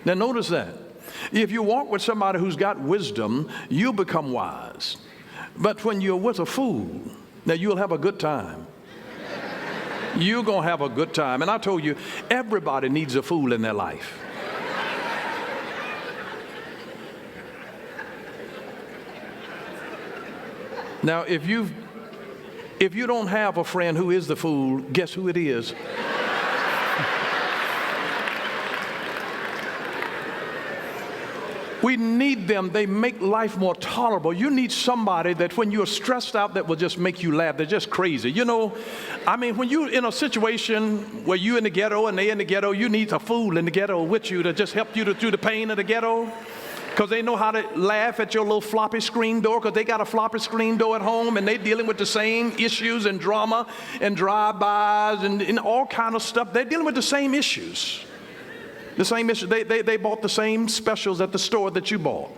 Now notice that. If you walk with somebody who's got wisdom, you'll become wise. But when you're with a fool, now you'll have a good time. You're going to have a good time. And I told you, everybody needs a fool in their life. Now, if you don't have a friend who is the fool, guess who it is? We need them. They make life more tolerable. You need somebody that when you're stressed out that will just make you laugh. They're just crazy. You know, I mean, when you're in a situation where you're in the ghetto and they're in the ghetto, you need a fool in the ghetto with you to just help you through the pain of the ghetto. Because they know how to laugh at your little floppy screen door, because they got a floppy screen door at home and they're dealing with the same issues and drama and drive-bys and all kind of stuff. They're dealing with the same issues. The same issue. They bought the same specials at the store that you bought.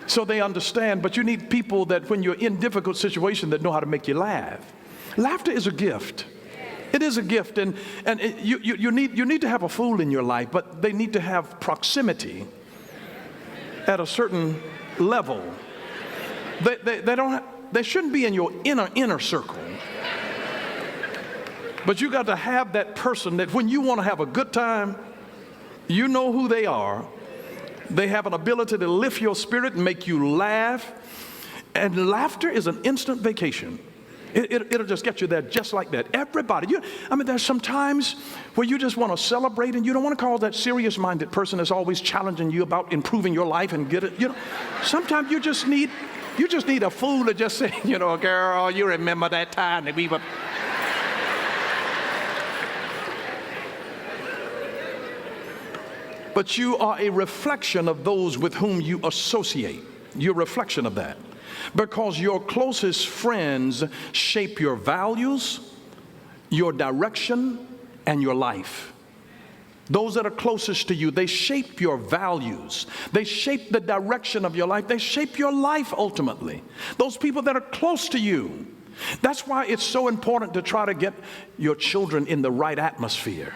So they understand, but you need people that when you're in difficult situations that know how to make you laugh. Laughter is a gift. It is a gift, and you need to have a fool in your life, but they need to have proximity at a certain level. They shouldn't be in your inner circle. But you got to have that person that when you want to have a good time, you know who they are. They have an ability to lift your spirit and make you laugh. And laughter is an instant vacation. It'll just get you there just like that. Everybody. There's some times where you just want to celebrate and you don't want to call that serious-minded person that's always challenging you about improving your life and get it. You know, sometimes you just need a fool to just say, you know, girl, you remember that time that we were... But you are a reflection of those with whom you associate. You're a reflection of that. Because your closest friends shape your values, your direction, and your life. Those that are closest to you, they shape your values. They shape the direction of your life. They shape your life ultimately. Those people that are close to you. That's why it's so important to try to get your children in the right atmosphere.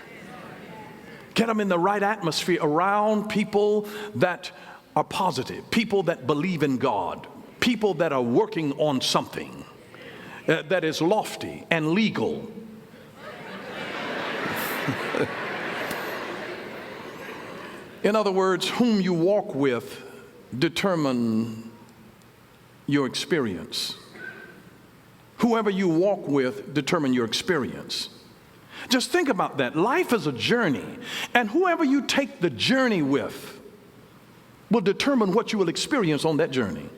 Get them in the right atmosphere around people that are positive, people that believe in God, people that are working on something that is lofty and legal. In other words, whom you walk with determine your experience. Whoever you walk with determine your experience. Just think about that. Life is a journey, and whoever you take the journey with will determine what you will experience on that journey.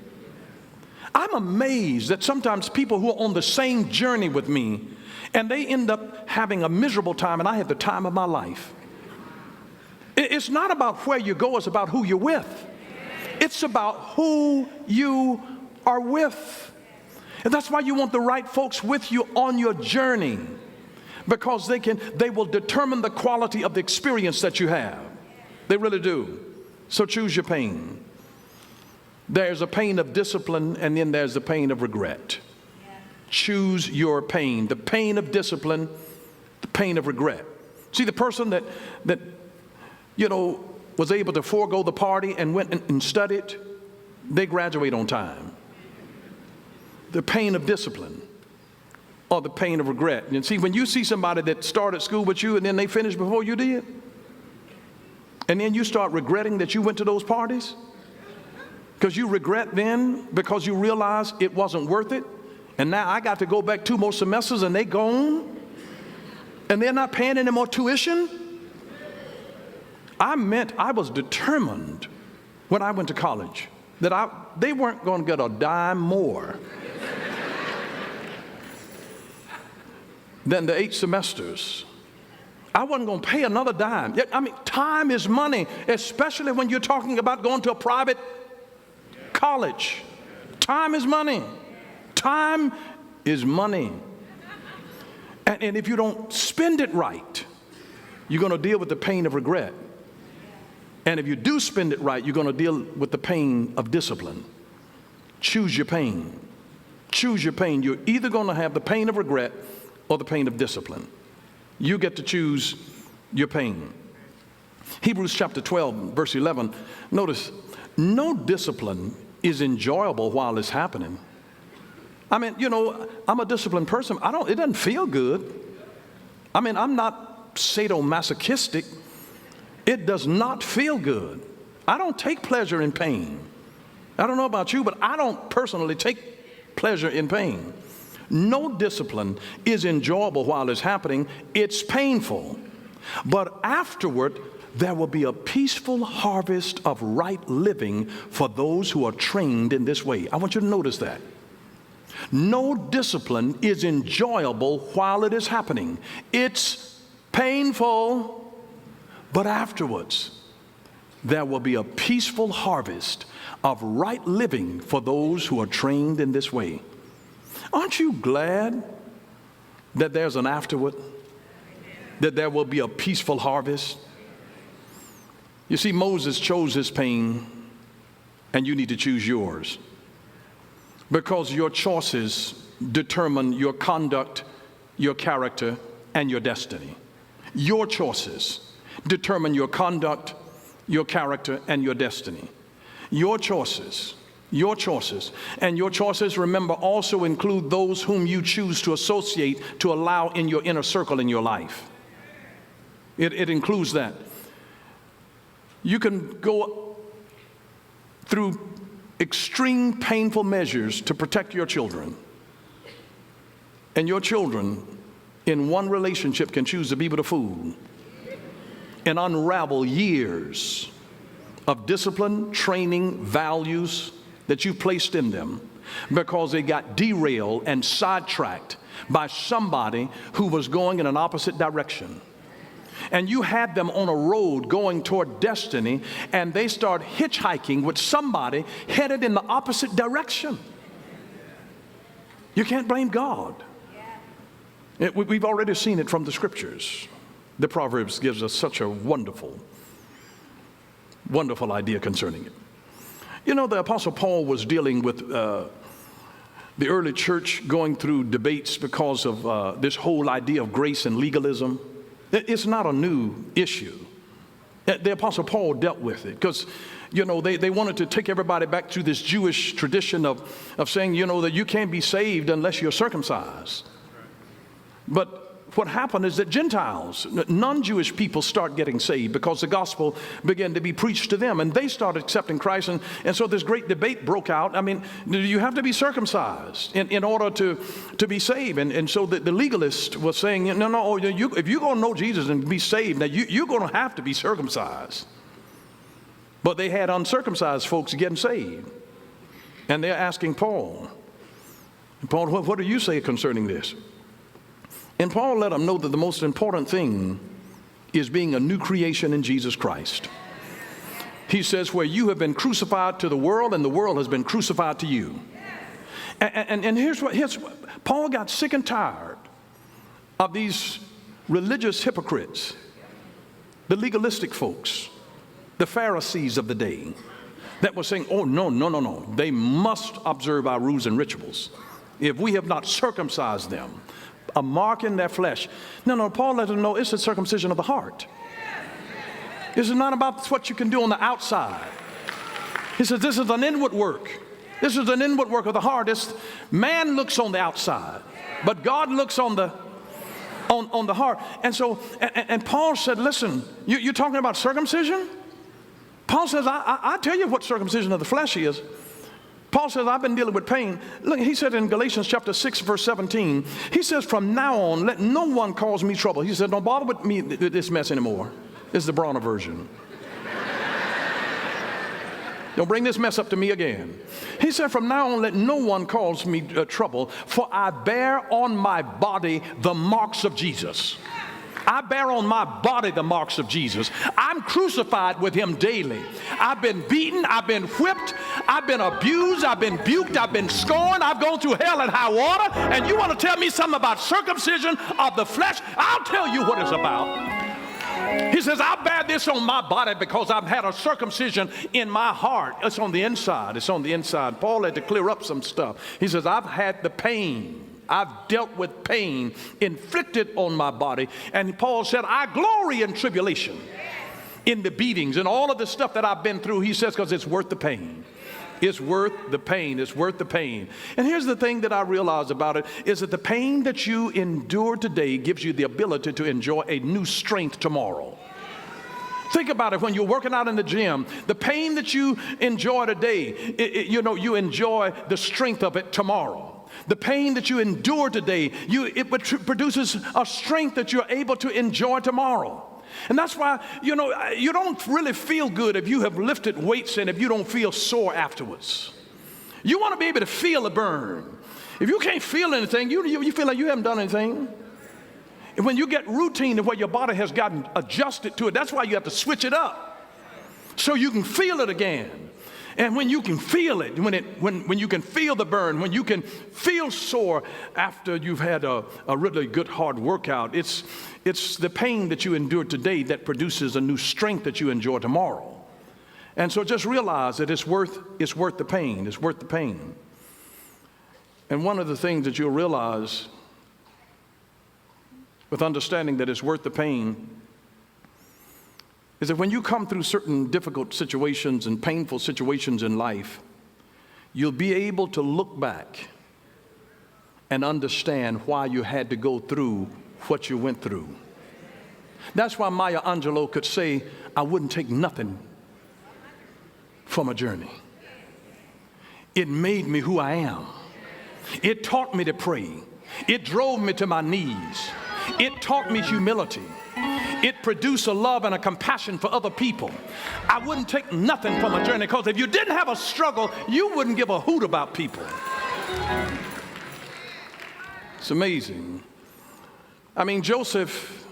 I'm amazed that sometimes people who are on the same journey with me, and they end up having a miserable time, and I had the time of my life. It's not about where you go, it's about who you're with. It's about who you are with. And that's why you want the right folks with you on your journey. Because they will determine the quality of the experience that you have. They really do. So choose your pain. There's a pain of discipline, and then there's the pain of regret. Choose your pain. The pain of discipline, the pain of regret. See, the person that was able to forego the party and went and studied, they graduate on time. The pain of discipline, or the pain of regret. And see, when you see somebody that started school with you and then they finished before you did, and then you start regretting that you went to those parties, because you regret then because you realize it wasn't worth it, and now I got to go back 2 more semesters and they gone, and they're not paying any more tuition. I was determined when I went to college that they weren't going to get a dime more than the 8 semesters. I wasn't going to pay another dime. Time is money, especially when you're talking about going to a private college. Time is money. Time is money. And if you don't spend it right, you're going to deal with the pain of regret. And if you do spend it right, you're going to deal with the pain of discipline. Choose your pain. Choose your pain. You're either going to have the pain of regret or the pain of discipline. You get to choose your pain. Hebrews chapter 12, verse 11. Notice, no discipline is enjoyable while it's happening. I mean, I'm a disciplined person. It doesn't feel good. I mean, I'm not sadomasochistic. It does not feel good. I don't take pleasure in pain. I don't know about you, but I don't personally take pleasure in pain. No discipline is enjoyable while it's happening. It's painful. But afterward, there will be a peaceful harvest of right living for those who are trained in this way. I want you to notice that. No discipline is enjoyable while it is happening. It's painful, but afterwards, there will be a peaceful harvest of right living for those who are trained in this way. Aren't you glad that there's an afterward? That there will be a peaceful harvest? You see, Moses chose his pain, and you need to choose yours. Because your choices determine your conduct, your character, and your destiny. Your choices determine your conduct, your character, and your destiny. Your choices, and your choices, remember, also include those whom you choose to associate, to allow in your inner circle in your life. It includes that. You can go through extreme painful measures to protect your children. And your children in one relationship can choose to be with a fool and unravel years of discipline, training, values that you placed in them because they got derailed and sidetracked by somebody who was going in an opposite direction. And you had them on a road going toward destiny, and they start hitchhiking with somebody headed in the opposite direction. You can't blame God. We've already seen it from the scriptures. The Proverbs gives us such a wonderful idea concerning it. The Apostle Paul was dealing with the early church going through debates because of this whole idea of grace and legalism. It's not a new issue. The Apostle Paul dealt with it because, they wanted to take everybody back to this Jewish tradition of saying, that you can't be saved unless you're circumcised. But what happened is that Gentiles, non-Jewish people, start getting saved because the gospel began to be preached to them, and they started accepting Christ, and so this great debate broke out. I mean, do you have to be circumcised in order to be saved? And so the legalist was saying, no, if you're going to know Jesus and be saved, now you're going to have to be circumcised. But they had uncircumcised folks getting saved, and they're asking Paul, what do you say concerning this? And Paul let them know that the most important thing is being a new creation in Jesus Christ. He says, where you have been crucified to the world and the world has been crucified to you. And here's what Paul got sick and tired of these religious hypocrites, the legalistic folks, the Pharisees of the day that were saying, oh, no, they must observe our rules and rituals. If we have not circumcised them, a mark in their flesh. No, Paul let them know it's a circumcision of the heart. This is not about what you can do on the outside. He says this is an inward work. This is an inward work of the heart. Man looks on the outside, but God looks on the heart. And so, and Paul said, listen, you're talking about circumcision? Paul says, I tell you what circumcision of the flesh is. Paul says, I've been dealing with pain. Look, he said in Galatians chapter 6, verse 17, he says, from now on, let no one cause me trouble. He said, don't bother with me this mess anymore. This is the Browner version. Don't bring this mess up to me again. He said, from now on, let no one cause me trouble, for I bear on my body the marks of Jesus. I bear on my body the marks of Jesus. I'm crucified with him daily. I've been beaten. I've been whipped. I've been abused. I've been buked. I've been scorned. I've gone through hell and high water. And you want to tell me something about circumcision of the flesh? I'll tell you what it's about. He says, I bear this on my body because I've had a circumcision in my heart. It's on the inside. It's on the inside. Paul had to clear up some stuff. He says, I've had the pain. I've dealt with pain inflicted on my body. And Paul said, I glory in tribulation. in the beatings and all of the stuff that I've been through, he says, because it's worth the pain. It's worth the pain. It's worth the pain. And here's the thing that I realize about it is that the pain that you endure today gives you the ability to enjoy a new strength tomorrow. Think about it when you're working out in the gym. The pain that you enjoy today, you enjoy the strength of it tomorrow. The pain that you endure today, it produces a strength that you're able to enjoy tomorrow. And that's why, you don't really feel good if you have lifted weights and if you don't feel sore afterwards. You want to be able to feel a burn. If you can't feel anything, you feel like you haven't done anything. And when you get routine of where your body has gotten adjusted to it, that's why you have to switch it up so you can feel it again. And when you can feel it, when you can feel the burn, when you can feel sore after you've had a really good hard workout, it's the pain that you endure today that produces a new strength that you enjoy tomorrow. And so just realize that it's worth the pain. It's worth the pain. And one of the things that you'll realize with understanding that it's worth the pain is that when you come through certain difficult situations and painful situations in life, you'll be able to look back and understand why you had to go through what you went through. That's why Maya Angelou could say, I wouldn't take nothing from a journey. It made me who I am. It taught me to pray. It drove me to my knees. It taught me humility. It produced a love and a compassion for other people. I wouldn't take nothing from a journey, because if you didn't have a struggle, you wouldn't give a hoot about people. It's amazing. I mean, Joseph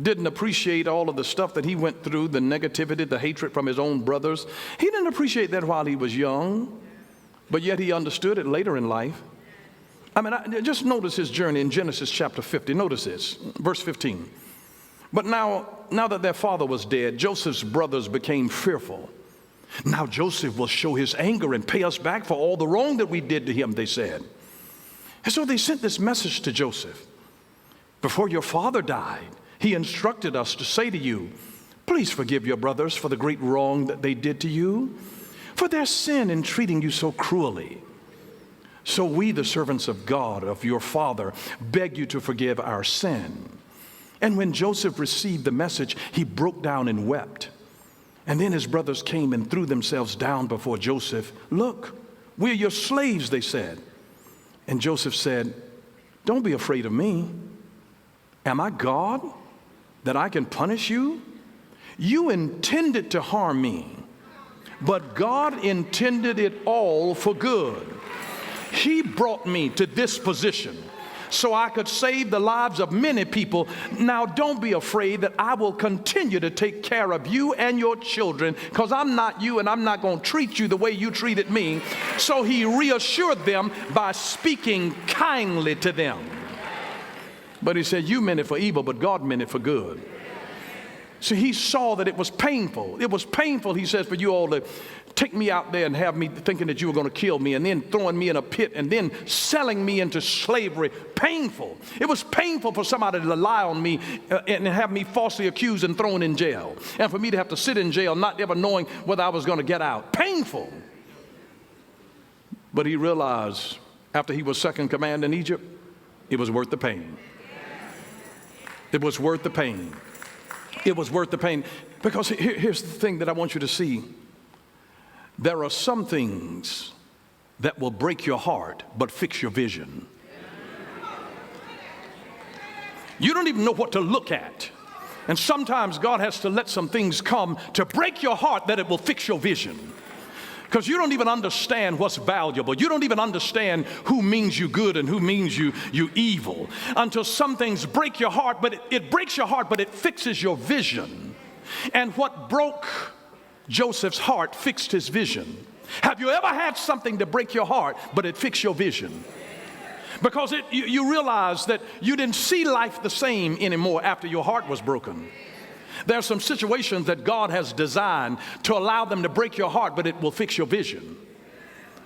didn't appreciate all of the stuff that he went through, the negativity, the hatred from his own brothers. He didn't appreciate that while he was young, but yet he understood it later in life. I mean, just notice his journey in Genesis chapter 50. Notice this, verse 15. But now that their father was dead, Joseph's brothers became fearful. Now Joseph will show his anger and pay us back for all the wrong that we did to him, they said. And so they sent this message to Joseph. Before your father died, he instructed us to say to you, please forgive your brothers for the great wrong that they did to you, for their sin in treating you so cruelly. So we, the servants of God, of your father, beg you to forgive our sin. And when Joseph received the message, he broke down and wept. And then his brothers came and threw themselves down before Joseph. Look, we're your slaves, they said. And Joseph said, don't be afraid of me. Am I God that I can punish you? You intended to harm me, but God intended it all for good. He brought me to this position so I could save the lives of many people. Now don't be afraid that I will continue to take care of you and your children, because I'm not you and I'm not going to treat you the way you treated me. So he reassured them by speaking kindly to them. But he said, you meant it for evil, but God meant it for good. So he saw that it was painful. It was painful, he says, for you all to take me out there and have me thinking that you were going to kill me, and then throwing me in a pit, and then selling me into slavery. Painful. It was painful for somebody to lie on me and have me falsely accused and thrown in jail, and for me to have to sit in jail not ever knowing whether I was going to get out. Painful. But he realized after he was second command in Egypt, it was worth the pain. It was worth the pain. It was worth the pain. Because here's the thing that I want you to see. There are some things that will break your heart but fix your vision. You don't even know what to look at. And sometimes God has to let some things come to break your heart that it will fix your vision. Because you don't even understand what's valuable. You don't even understand who means you good and who means you evil. Until some things break your heart, but it breaks your heart, but it fixes your vision. And what broke Joseph's heart fixed his vision. Have you ever had something to break your heart, but it fixed your vision? Because you realize that you didn't see life the same anymore after your heart was broken. There are some situations that God has designed to allow them to break your heart, but it will fix your vision.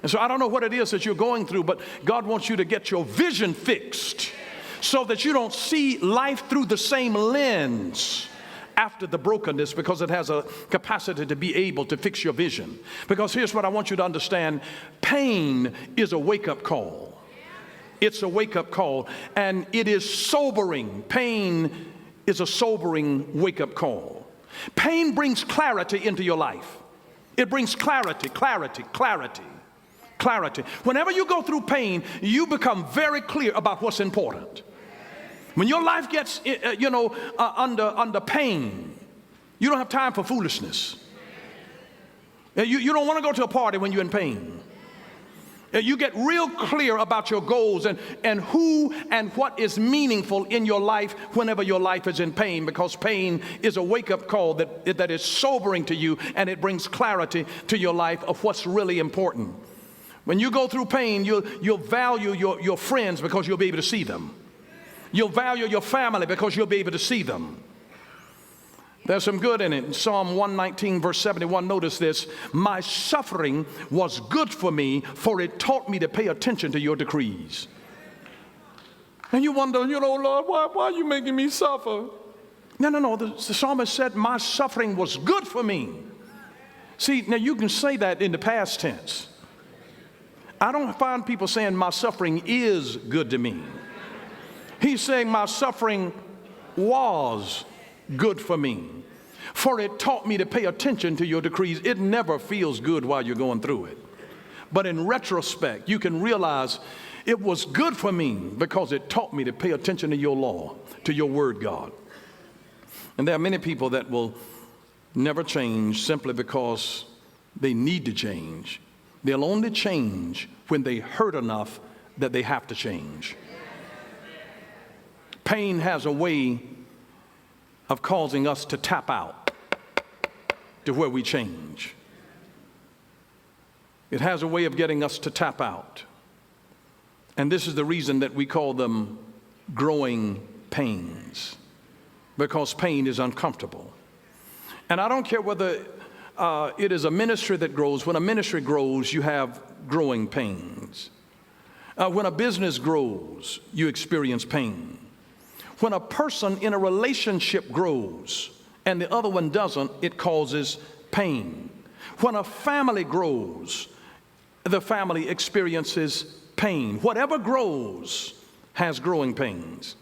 And so I don't know what it is that you're going through, but God wants you to get your vision fixed so that you don't see life through the same lens after the brokenness because it has a capacity to be able to fix your vision. Because here's what I want you to understand. Pain is a wake-up call. It's a wake-up call, and it is sobering. Pain is a sobering wake-up call. Pain brings clarity into your life. It brings clarity. Whenever you go through pain, you become very clear about what's important. When your life gets, under pain, you don't have time for foolishness. You don't want to go to a party when you're in pain. You get real clear about your goals and who and what is meaningful in your life whenever your life is in pain, because pain is a wake-up call that is sobering to you, and it brings clarity to your life of what's really important. When you go through pain, you'll value your friends because you'll be able to see them. You'll value your family because you'll be able to see them. There's some good in it. In Psalm 119, verse 71, notice this. My suffering was good for me, for it taught me to pay attention to your decrees. And you wonder, Lord, why are you making me suffer? No. The psalmist said, my suffering was good for me. See, now you can say that in the past tense. I don't find people saying my suffering is good to me. He's saying my suffering was good for me, for it taught me to pay attention to your decrees. It never feels good while you're going through it. But in retrospect, you can realize it was good for me because it taught me to pay attention to your law, to your word, God. And there are many people that will never change simply because they need to change. They'll only change when they hurt enough that they have to change. Pain has a way of causing us to tap out to where we change. It has a way of getting us to tap out. And this is the reason that we call them growing pains, because pain is uncomfortable. And I don't care whether it is a ministry that grows. When a ministry grows, you have growing pains. When a business grows, you experience pain. When a person in a relationship grows and the other one doesn't, it causes pain. When a family grows, the family experiences pain. Whatever grows has growing pains.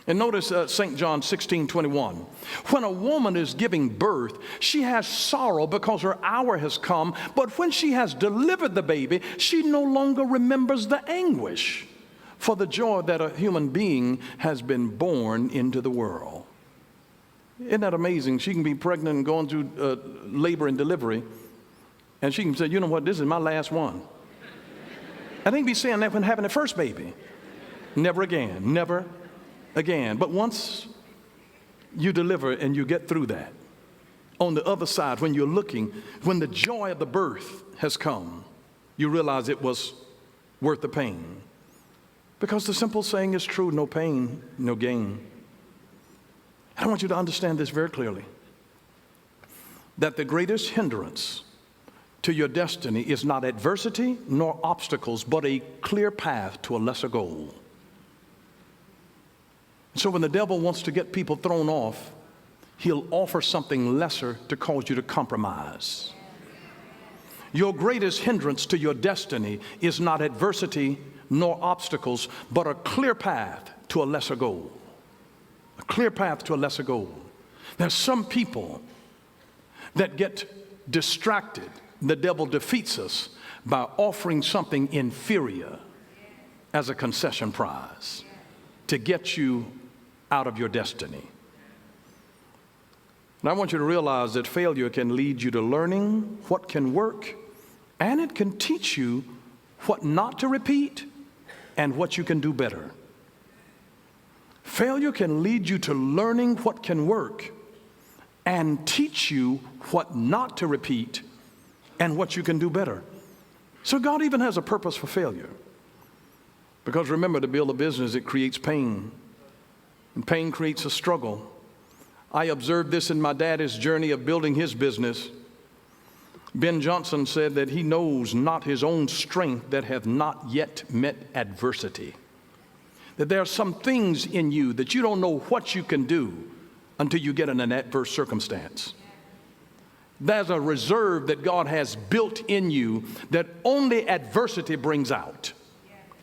And notice St. John 16:21. When a woman is giving birth, she has sorrow because her hour has come. But when she has delivered the baby, she no longer remembers the anguish for the joy that a human being has been born into the world. Isn't that amazing? She can be pregnant and going through labor and delivery, and she can say, you know what, this is my last one. I think be saying that when having the first baby. Never again, never again. But once you deliver and you get through that, on the other side, when you're looking, when the joy of the birth has come, you realize it was worth the pain. Because the simple saying is true, no pain, no gain. I want you to understand this very clearly, that the greatest hindrance to your destiny is not adversity nor obstacles, but a clear path to a lesser goal. So when the devil wants to get people thrown off, he'll offer something lesser to cause you to compromise. Your greatest hindrance to your destiny is not adversity nor obstacles, but a clear path to a lesser goal. A clear path to a lesser goal. There's some people that get distracted. The devil defeats us by offering something inferior as a concession prize to get you out of your destiny. And I want you to realize that failure can lead you to learning what can work, and it can teach you what not to repeat and what you can do better. Failure can lead you to learning what can work and teach you what not to repeat and what you can do better. So God even has a purpose for failure. Because remember, to build a business, it creates pain. And pain creates a struggle. I observed this in my daddy's journey of building his business. Ben Johnson said that he knows not his own strength that hath not yet met adversity. That there are some things in you that you don't know what you can do until you get in an adverse circumstance. There's a reserve that God has built in you that only adversity brings out.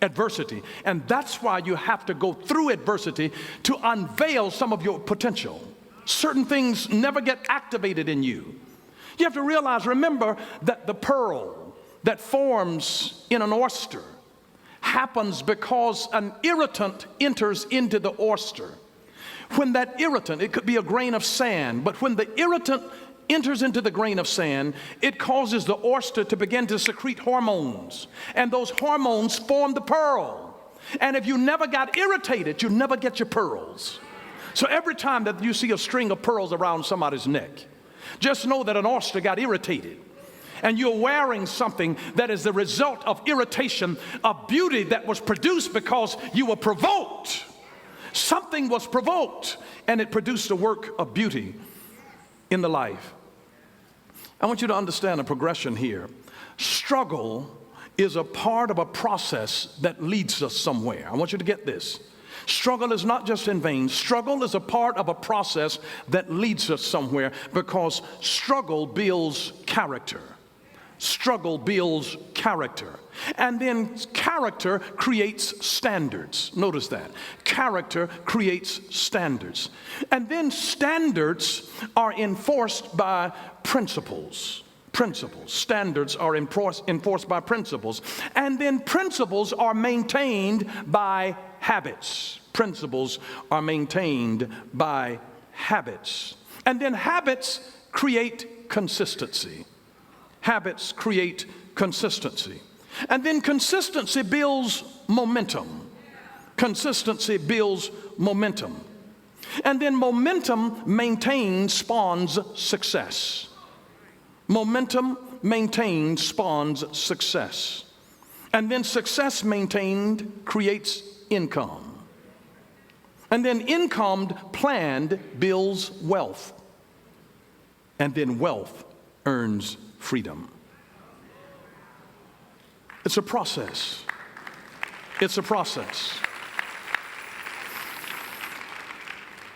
Adversity. And that's why you have to go through adversity to unveil some of your potential. Certain things never get activated in you. You have to realize, remember, that the pearl that forms in an oyster happens because an irritant enters into the oyster. When that irritant, it could be a grain of sand, but when the irritant enters into the grain of sand, it causes the oyster to begin to secrete hormones. And those hormones form the pearl. And if you never got irritated, you never get your pearls. So every time that you see a string of pearls around somebody's neck, just know that an oyster got irritated. And you're wearing something that is the result of irritation, of beauty that was produced because you were provoked. Something was provoked, and it produced a work of beauty in the life. I want you to understand a progression here. Struggle is a part of a process that leads us somewhere. I want you to get this. Struggle is not just in vain. Struggle is a part of a process that leads us somewhere, because struggle builds character. Struggle builds character. And then character creates standards. Notice that. Character creates standards. And then standards are enforced by principles. Principles. Standards are enforced by principles. And then principles are maintained by habits. Principles are maintained by habits. And then habits create consistency. Habits create consistency. And then consistency builds momentum. Consistency builds momentum. And then momentum maintained spawns success. Momentum maintained spawns success. And then success maintained creates income. And then income planned builds wealth. And then wealth earns freedom. It's a process. It's a process.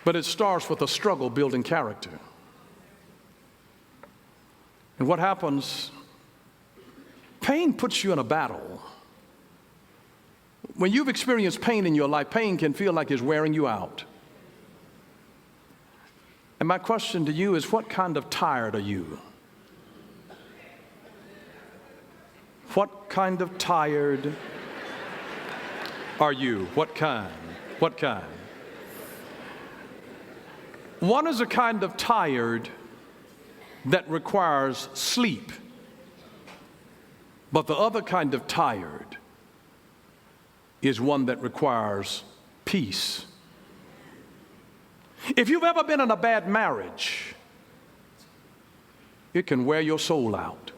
But it starts with a struggle building character. And what happens? Pain puts you in a battle. When you've experienced pain in your life, pain can feel like it's wearing you out. And my question to you is, what kind of tired are you? What kind of tired are you? What kind? What kind? One is a kind of tired that requires sleep, but the other kind of tired is one that requires peace. If you've ever been in a bad marriage, it can wear your soul out,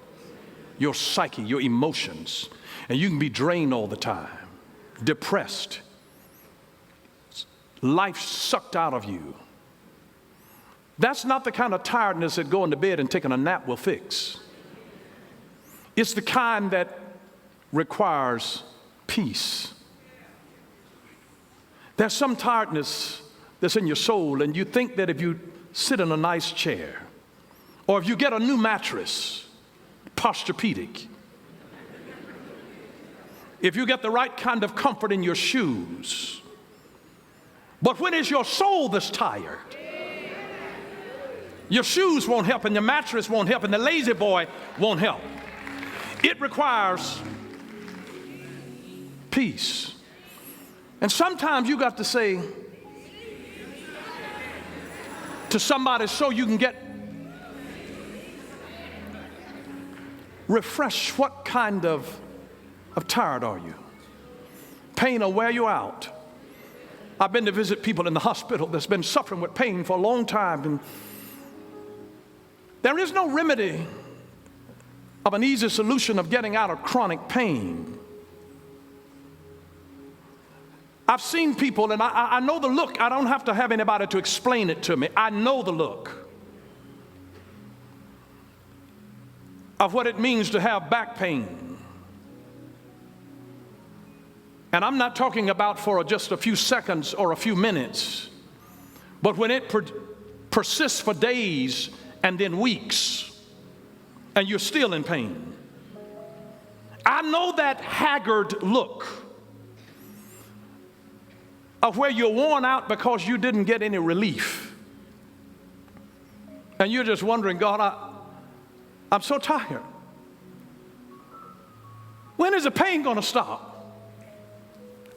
your psyche, your emotions, and you can be drained all the time, depressed, life sucked out of you. That's not the kind of tiredness that going to bed and taking a nap will fix. It's the kind that requires peace. There's some tiredness that's in your soul, and you think that if you sit in a nice chair, or if you get a new mattress, Posturepedic, if you get the right kind of comfort in your shoes, but when is your soul that's tired? Your shoes won't help, and your mattress won't help, and the lazy boy won't help. It requires peace. And sometimes you got to say to somebody so you can get refreshed. What kind of tired are you? Pain will wear you out. I've been to visit people in the hospital that's been suffering with pain for a long time, and there is no remedy of an easy solution of getting out of chronic pain. I've seen people, and I know the look. I don't have to have anybody to explain it to me. I know the look of what it means to have back pain. And I'm not talking about for just a few seconds or a few minutes, but when it persists for days and then weeks, and you're still in pain. I know that haggard look of where you're worn out because you didn't get any relief. And you're just wondering, God, I'm so tired. When is the pain going to stop?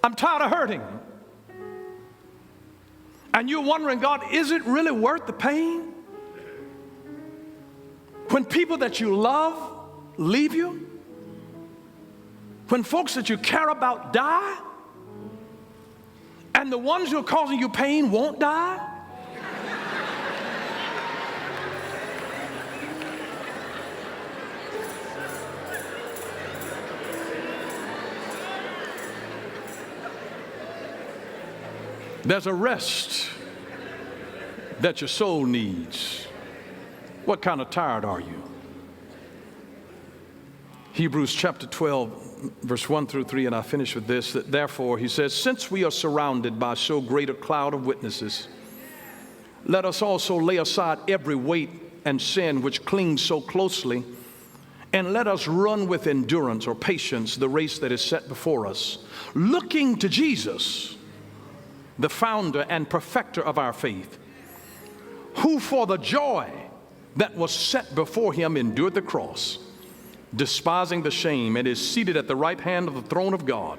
I'm tired of hurting. And you're wondering, God, is it really worth the pain? When people that you love leave you? When folks that you care about die? And the ones who are causing you pain won't die? There's a rest that your soul needs. What kind of tired are you? Hebrews chapter 12, verse 1 through 3, and I finish with this, that therefore, he says, since we are surrounded by so great a cloud of witnesses, let us also lay aside every weight and sin which clings so closely, and let us run with endurance or patience the race that is set before us, looking to Jesus, the founder and perfecter of our faith, who for the joy that was set before him endured the cross, despising the shame, and is seated at the right hand of the throne of God.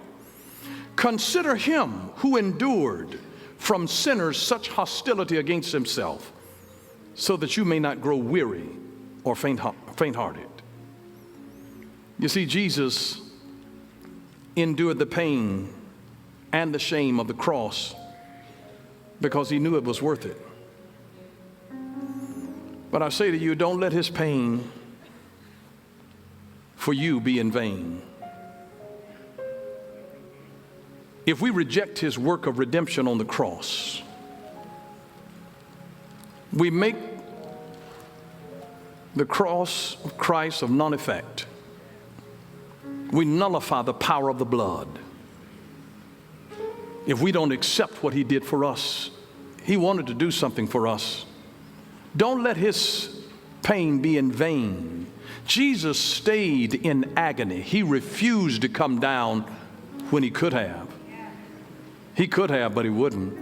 Consider him who endured from sinners such hostility against himself, so that you may not grow weary or faint-hearted. You see, Jesus endured the pain and the shame of the cross because he knew it was worth it. But I say to you, don't let his pain for you be in vain. If we reject his work of redemption on the cross, we make the cross of Christ of none effect. We nullify the power of the blood. If we don't accept what he did for us, he wanted to do something for us. Don't let his pain be in vain. Jesus stayed in agony. He refused to come down when he could have. He could have, but he wouldn't.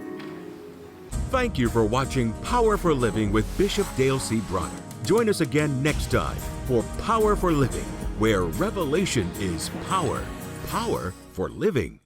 Thank you for watching Power for Living with Bishop Dale C. Bronner. Join us again next time for Power for Living, where revelation is power. Power for living.